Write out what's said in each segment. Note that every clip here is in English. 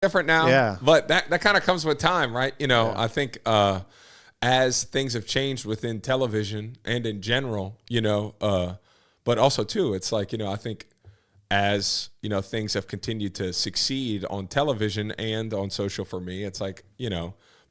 different now. Yeah. But that kind of comes with time, right? I think as things have changed within television and in general, but also too, it's like, I think as, things have continued to succeed on television and on social for me, it's like,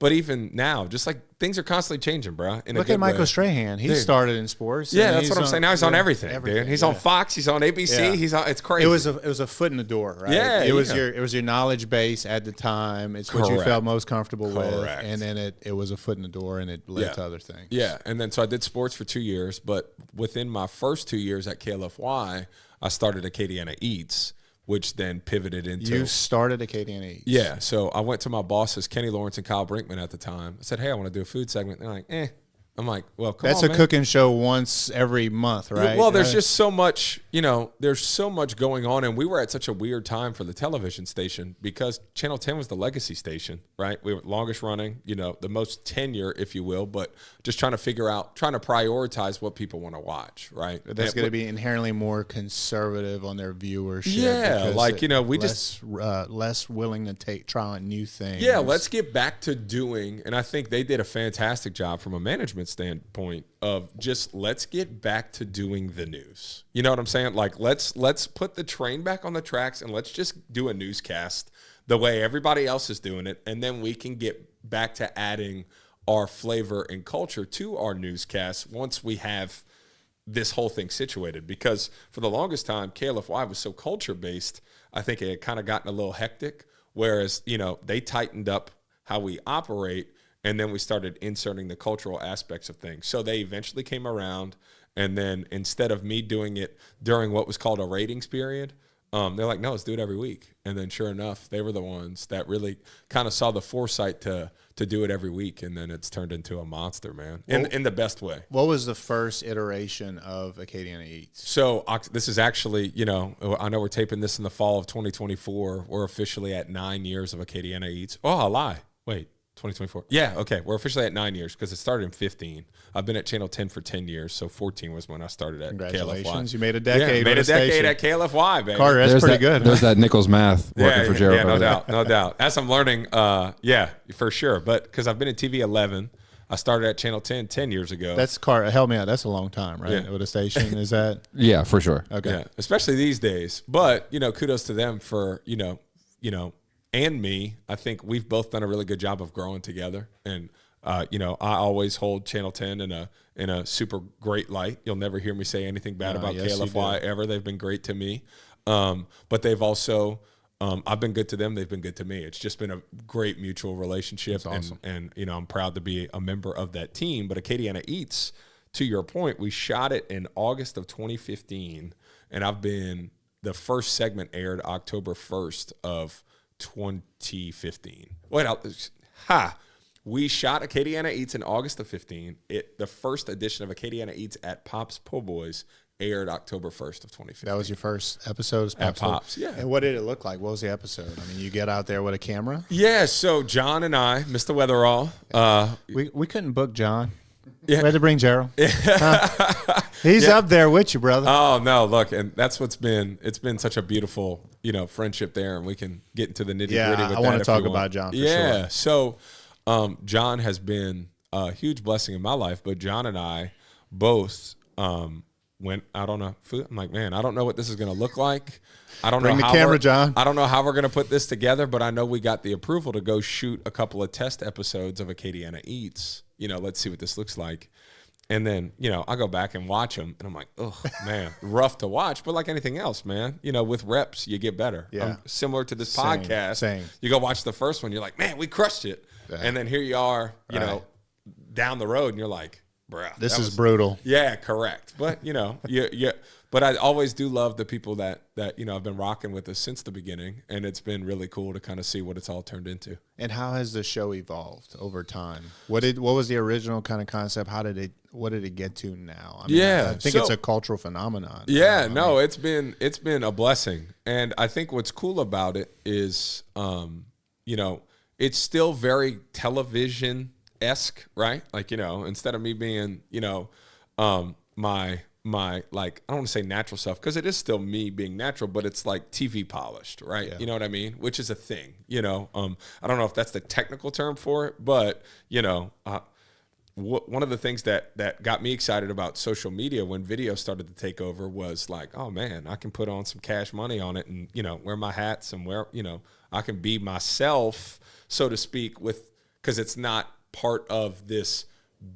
but even now, just like things are constantly changing, bro. Look at Michael Strahan. He started in sports. Yeah, that's what I'm saying. Now he's on everything, dude. He's on Fox. He's on ABC. Yeah. He's on. It's crazy. It was a foot in the door, right? Yeah, it was your knowledge base at the time. It's what you felt most comfortable with, and then it was a foot in the door, and it led to other things. Yeah, and then so I did sports for 2 years, but within my first 2 years at KLFY, I started Acadiana Eats, which then pivoted into... You started Acadiana Eats. Yeah. So I went to my bosses, Kenny Lawrence and Kyle Brinkman at the time. I said, hey, I want to do a food segment. They're like, I'm like, well, come on, That's a cooking show once every month, right? Well, there's just so much, there's so much going on. And we were at such a weird time for the television station because Channel 10 was the legacy station, right? We were longest running, the most tenure, if you will, but just trying to prioritize what people want to watch, right? That's going to be inherently more conservative on their viewership. Yeah, like, less willing to try new things. Yeah, let's get back to doing, and I think they did a fantastic job from a management standpoint of just let's get back to doing the news. You know what I'm saying? Like let's put the train back on the tracks and let's just do a newscast the way everybody else is doing it, and then we can get back to adding our flavor and culture to our newscasts once we have this whole thing situated. Because for the longest time, KLFY was so culture based, I think it had kind of gotten a little hectic. Whereas they tightened up how we operate. And then we started inserting the cultural aspects of things. So they eventually came around, and then instead of me doing it during what was called a ratings period, they're like, no, let's do it every week. And then sure enough, they were the ones that really kind of saw the foresight to do it every week. And then it's turned into a monster, man, in the best way. What was the first iteration of Acadiana Eats? So this is actually, I know we're taping this in the fall of 2024. We're officially at 9 years of Acadiana Eats. Oh, I lie. Wait. 2024. Yeah, okay. We're officially at 9 years because it started in 15. I've been at Channel 10 for 10 years, so 14 was when I started at Congratulations. KLFY. You made a decade. Yeah, made a decade at KLFY, baby. Carter, that's pretty good. There's that Nichols math working for Gerald. Yeah, no doubt. As I'm learning, for sure. But because I've been in TV 11, I started at Channel 10 years ago. That's Carter. Help me out. That's a long time, right? Yeah. With a station, is that? Yeah, for sure. Okay. Yeah, especially these days. But kudos to them for and me. I think we've both done a really good job of growing together. And I always hold Channel 10 in a super great light. You'll never hear me say anything bad about KLFY ever. They've been great to me. But they've also I've been good to them. They've been good to me. It's just been a great mutual relationship. That's awesome. And I'm proud to be a member of that team. But Acadiana Eats, to your point, we shot it in August of 2015, and the first segment aired October 1st of 2015. We shot Acadiana Eats in August of 15. The first edition of Acadiana Eats at Pop's Po' Boys aired October 1st of 2015. That was your first episode at Pop's, yeah. And what did it look like? What was the episode? I mean, you get out there with a camera? Yeah, so John and I, Mr. Weatherall. We couldn't book John. Yeah. We had to bring Gerald. He's up there with you, brother. Oh, no, look, and that's it's been such a beautiful, friendship there, and we can get into the nitty-gritty with that. I want to talk about John for sure. Yeah, so John has been a huge blessing in my life, but John and I both went out on a food. I'm like, man, I don't know what this is going to look like. I don't Bring know the how camera, John. I don't know how we're going to put this together, but I know we got the approval to go shoot a couple of test episodes of Acadiana Eats. Let's see what this looks like. And then, I go back and watch them, and I'm like, oh, man, rough to watch. But like anything else, man, with reps, you get better. Yeah. Similar to this podcast. Same. You go watch the first one, you're like, man, we crushed it. Yeah. And then here you are, down the road, and you're like, bruh. This is brutal. Yeah, correct. But, but I always do love the people that have been rocking with us since the beginning, and it's been really cool to kind of see what it's all turned into. And how has the show evolved over time? What was the original kind of concept? What did it get to now? I mean, I think it's a cultural phenomenon. Yeah, it's been a blessing. And I think what's cool about it is it's still very television-esque, right? Like, instead of me being, my my, like, I don't want to say natural self, because it is still me being natural, but it's like TV polished, right? You know what I mean? Which is a thing, I don't know if that's the technical term for it, but, one of the things that got me excited about social media when video started to take over was like, oh man, I can put on some cash money on it and, wear my hats and I can be myself, so to speak, because it's not part of this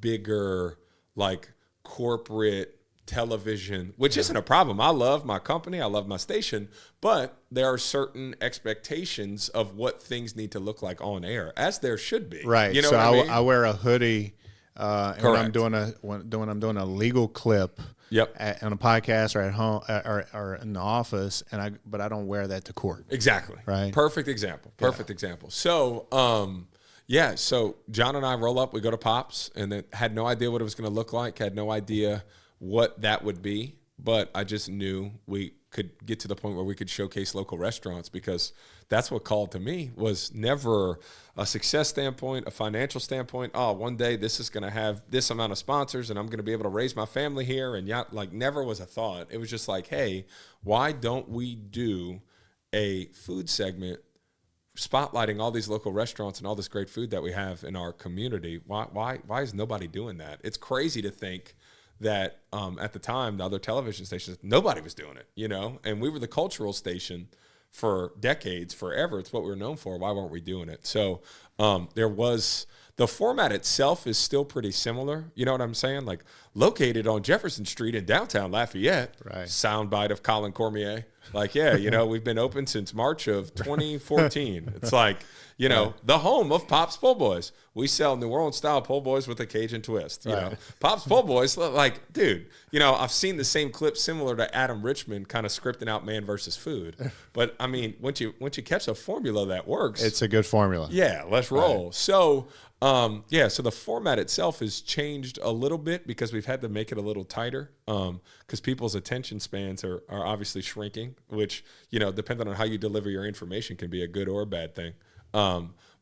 bigger, like, corporate television, which isn't a problem. I love my company, I love my station, but there are certain expectations of what things need to look like on air, as there should be. Right. You know so what I mean? I wear a hoodie and when I'm doing a legal clip on a podcast or at home or in the office, but I don't wear that to court. Exactly. Right. Perfect example. So, so John and I roll up, we go to Pops, and then had no idea what it was going to look like, had no idea what that would be, but I just knew we could get to the point where we could showcase local restaurants, because that's what called to me. Was never a success standpoint, a financial standpoint. Oh, one day this is going to have this amount of sponsors and I'm going to be able to raise my family here. And never was a thought. It was just like, hey, why don't we do a food segment spotlighting all these local restaurants and all this great food that we have in our community? Why is nobody doing that? It's crazy to think that at the time, the other television stations, nobody was doing it, and we were the cultural station for decades, forever. It's what we were known for. Why weren't we doing it? So the format itself is still pretty similar. You know what I'm saying? Like, located on Jefferson Street in downtown Lafayette, right. Soundbite of Colin Cormier. Like, we've been open since March of 2014. It's like, the home of Pop's Po' Boys. We sell New Orleans style po' boys with a Cajun twist. Pop's Po' Boys, like, dude, I've seen the same clip similar to Adam Richman kind of scripting out Man versus Food. But I mean, once you catch a formula that works, it's a good formula. Yeah, let's roll. Right. So, so the format itself has changed a little bit because we've had to make it a little tighter, because people's attention spans are obviously shrinking, which, depending on how you deliver your information, can be a good or a bad thing.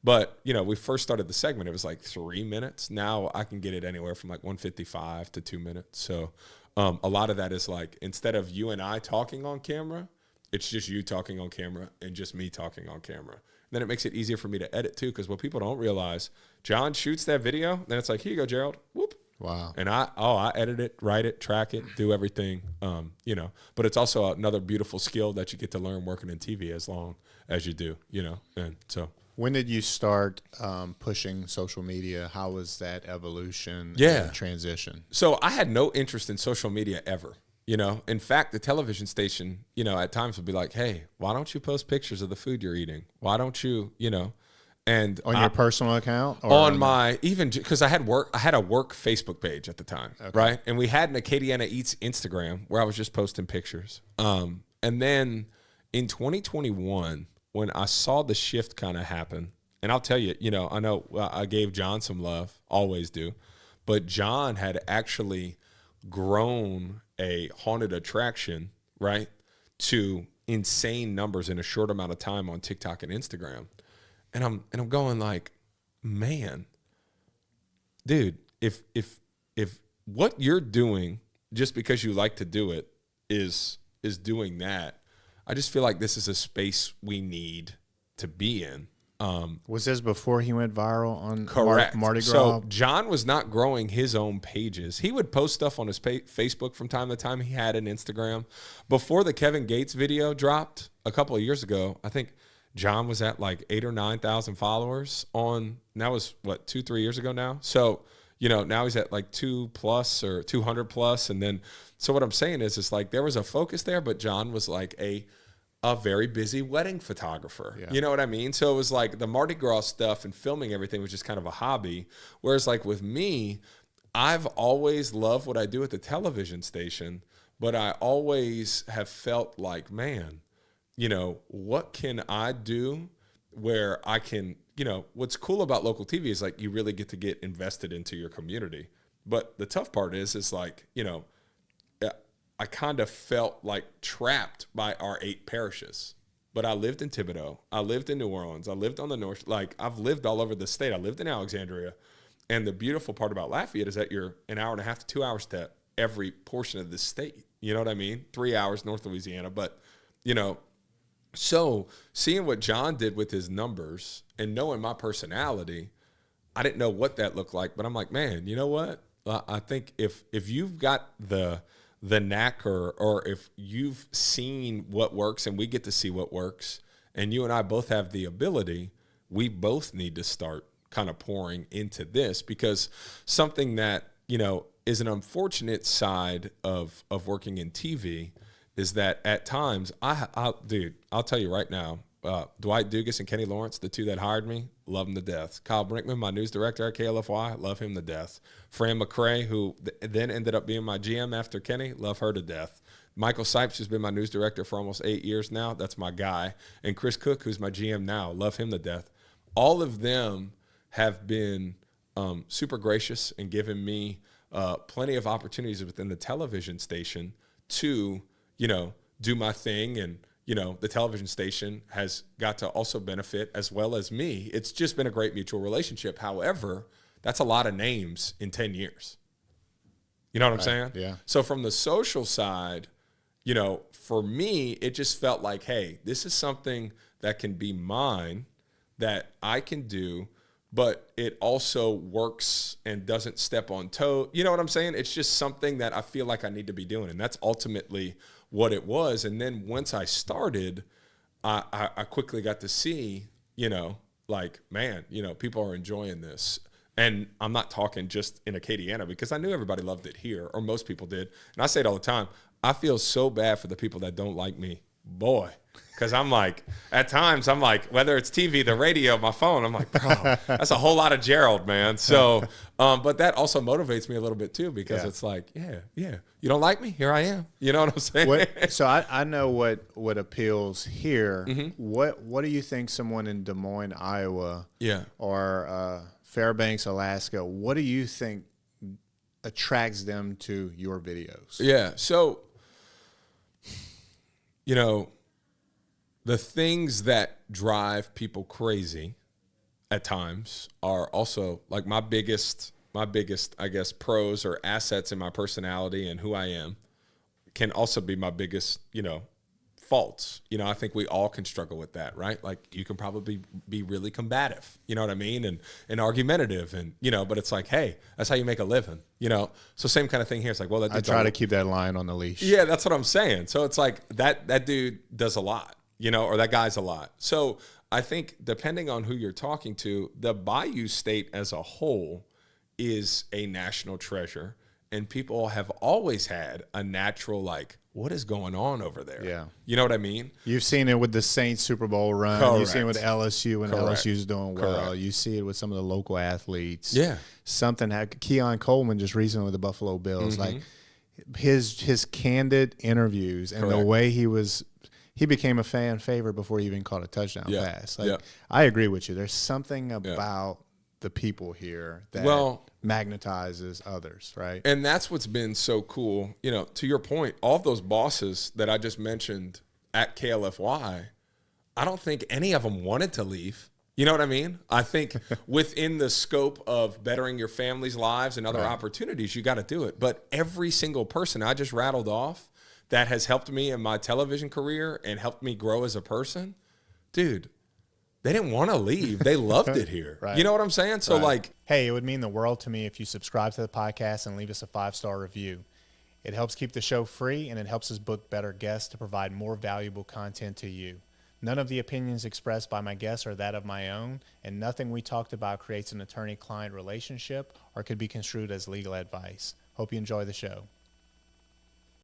But we first started the segment, it was like 3 minutes. Now I can get it anywhere from like 1:55 to 2 minutes. So a lot of that is like, instead of you and I talking on camera, it's just you talking on camera and just me talking on camera. Then it makes it easier for me to edit too, because what people don't realize, John shoots that video, then it's like, here you go, Gerald. Whoop. Wow. And I edit it, write it, track it, do everything, But it's also another beautiful skill that you get to learn working in TV as long as you do, And so. When did you start pushing social media? How was that evolution and transition? So I had no interest in social media ever. In fact, the television station, at times would be like, hey, why don't you post pictures of the food you're eating? Why don't you, and on your personal account, or on my, even because I had a work Facebook page at the time, right? And we had an Acadiana Eats Instagram where I was just posting pictures. And then in 2021, when I saw the shift kind of happen, and I'll tell you, I know I gave John some love, always do, but John had actually grown a haunted attraction, right, to insane numbers in a short amount of time on TikTok and Instagram. And I'm going like, man, dude, if what you're doing just because you like to do it is doing that, I just feel like this is a space we need to be in. Was this before he went viral on Mardi Gras? So John was not growing his own pages. He would post stuff on his Facebook from time to time. He had an Instagram. Before the Kevin Gates video dropped a couple of years ago, I think John was at like 8,000 or 9,000 followers on, and that was 2-3 years ago now. So, now he's at like 2+ or 200+. And then, so what I'm saying is, it's like there was a focus there, but John was like a very busy wedding photographer. Yeah. You know what I mean? So it was like the Mardi Gras stuff and filming everything was just kind of a hobby. Whereas like with me, I've always loved what I do at the television station, but I always have felt like, man, what can I do where I can, what's cool about local TV is like you really get to get invested into your community. But the tough part is like, I kind of felt like trapped by our 8 parishes. But I lived in Thibodeau. I lived in New Orleans. I lived on the north. Like, I've lived all over the state. I lived in Alexandria. And the beautiful part about Lafayette is that you're an hour and a half to 2 hours every portion of the state. You know what I mean? 3 hours north of Louisiana. But, you know, so seeing what John did with his numbers and knowing my personality, I didn't know what that looked like. But I'm like, man, you know what? I think if you've got the knack or if you've seen what works and we get to see what works and you and I both have the ability, we both need to start kind of pouring into this, because something that, you know, is an unfortunate side of working in TV is that at times, I'll tell you right now, Dwight Dugas and Kenny Lawrence, the two that hired me, love them to death. Kyle Brinkman, my news director at KLFY, love him to death. Fran McCrae, who then ended up being my GM after Kenny, love her to death. Michael Sipes has been my news director for almost 8 years now. That's my guy. And Chris Cook, who's my GM now, love him to death. All of them have been super gracious and given me plenty of opportunities within the television station to, you know, do my thing. And, you know, the television station has got to also benefit as well as me. It's just been a great mutual relationship. However, that's a lot of names in 10 years. You know what I'm saying? Yeah. So from the social side, you know, for me, it just felt like, hey, this is something that can be mine, that I can do, but it also works and doesn't step on toe. You know what I'm saying? It's just something that I feel like I need to be doing. And that's ultimately what it was. And then once I started, I quickly got to see, you know, like, man, you know, people are enjoying this. And I'm not talking just in Acadiana, because I knew everybody loved it here, or most people did. And I say it all the time. I feel so bad for the people that don't like me. Boy. Because I'm like, at times, I'm like, whether it's TV, the radio, my phone, I'm like, bro, that's a whole lot of Gerald, man. So, but that also motivates me a little bit too, because it's like, yeah, you don't like me? Here I am. You know what I'm saying? So I know what appeals here. Mm-hmm. What do you think someone in Des Moines, Iowa, or Fairbanks, Alaska, what do you think attracts them to your videos? Yeah, so, you know, the things that drive people crazy at times are also like my biggest, I guess, pros or assets in my personality and who I am can also be my biggest, you know, faults. You know, I think we all can struggle with that, right? Like you can probably be really combative, you know what I mean? And argumentative and, you know, but it's like, hey, that's how you make a living, you know? So same kind of thing here. It's like, well, I try to keep that lion on the leash. Yeah, that's what I'm saying. So it's like that dude does a lot, you know, or that guy's a lot. So I think depending on who you're talking to, the Bayou State as a whole is a national treasure. And people have always had a natural, like, what is going on over there? Yeah. You know what I mean? You've seen it with the Saints Super Bowl run. Correct. You've seen it with LSU when Correct. LSU's doing well. Correct. You see it with some of the local athletes. Yeah. Something Keon Coleman just recently with the Buffalo Bills. Mm-hmm. Like his candid interviews and the Correct. way he became a fan favorite before he even caught a touchdown pass. Like, Yeah. I agree with you. There's something about the people here that magnetizes others, right? And that's what's been so cool. You know, to your point, all of those bosses that I just mentioned at KLFY, I don't think any of them wanted to leave. You know what I mean? I think within the scope of bettering your family's lives and other opportunities, you got to do it. But every single person I just rattled off that has helped me in my television career and helped me grow as a person, dude, they didn't want to leave. They loved it here. Right. You know what I'm saying? So like, hey, it would mean the world to me if you subscribe to the podcast and leave us a 5-star review. It helps keep the show free, and it helps us book better guests to provide more valuable content to you. None of the opinions expressed by my guests are that of my own, and nothing we talked about creates an attorney-client relationship or could be construed as legal advice. Hope you enjoy the show.